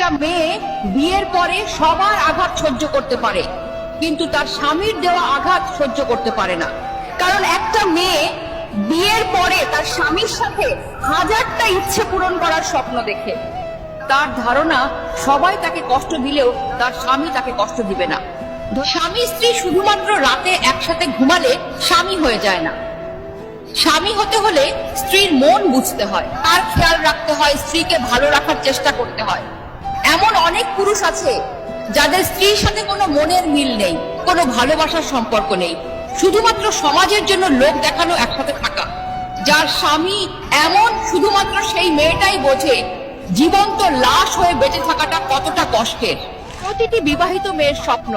একটা মেয়ে বিয়ের পরে সবার আঘাত সহ্য করতে পারে, কিন্তু তার স্বামীর দেওয়া আঘাত সহ্য করতে পারে না। কারণ একটা মেয়ে বিয়ের পরে তার স্বামীর সাথে হাজারটা ইচ্ছে পূরণ করার স্বপ্ন দেখে। তার ধারণা সবাই তাকে কষ্ট দিলেও তার স্বামী তাকে কষ্ট দিবে না। স্বামী স্ত্রী শুধুমাত্র রাতে একসাথে ঘুমালে স্বামী হয়ে যায় না। স্বামী হতে হলে স্ত্রীর মন বুঝতে হয়, তার খেয়াল রাখতে হয়, স্ত্রীকে ভালো রাখার চেষ্টা করতে হয়। এমন অনেক পুরুষ আছে যাদের স্ত্রীর সাথে কোনো মনের মিল নেই, কোনো ভালোবাসার সম্পর্ক নেই, শুধুমাত্র সমাজের জন্য লোক দেখানো একসাথে থাকা। যার স্বামী এমন, শুধুমাত্র সেই মেয়েটাই বোঝে জীবন্ত লাশ হয়ে বেঁচে থাকাটা কতটা কষ্টের। প্রতিটি বিবাহিত মেয়ের স্বপ্ন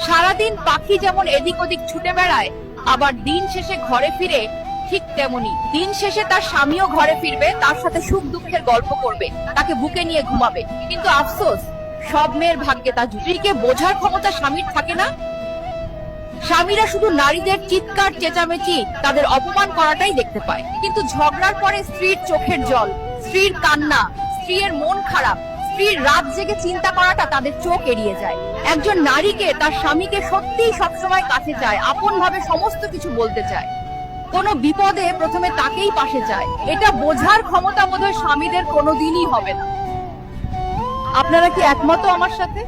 সারাদিন পাখি যেমন এদিক ওদিক ছুটে বেড়ায়, আবার দিন শেষে ঘরে ফিরে ঠিক তেমনি দিন শেষে তার স্বামীও ঘরে ফিরবে, তার সাথে সুখ দুঃখের গল্প করবে, তাকে বুকে নিয়ে ঘুমাবে। কিন্তু আফসোস, সব মেয়ের ভাগ্যে তা স্ত্রীকে বোঝার ক্ষমতা স্বামীর থাকে না। স্বামীরা শুধু নারীদের চিৎকার চেঁচামেচি, তাদের অপমান করাটাই দেখতে পায়। কিন্তু ঝগড়ার পরে স্ত্রীর চোখের জল, স্ত্রীর কান্না, স্ত্রীর মন খারাপ, স্ত্রীর রাত জেগে চিন্তা করাটা তাদের চোখ এড়িয়ে যায়। একজন নারীকে তার স্বামীকে সত্যিই সবসময় কাছে চায়, আপন ভাবে সমস্ত কিছু বলতে চায়, কোনো বিপদে প্রথমে তাকেই পাশে চায়। এটা বোঝার ক্ষমতা বোধহয় স্বামীদের কোনোদিনই হবে না। আপনারা কি একমত আমার সাথে?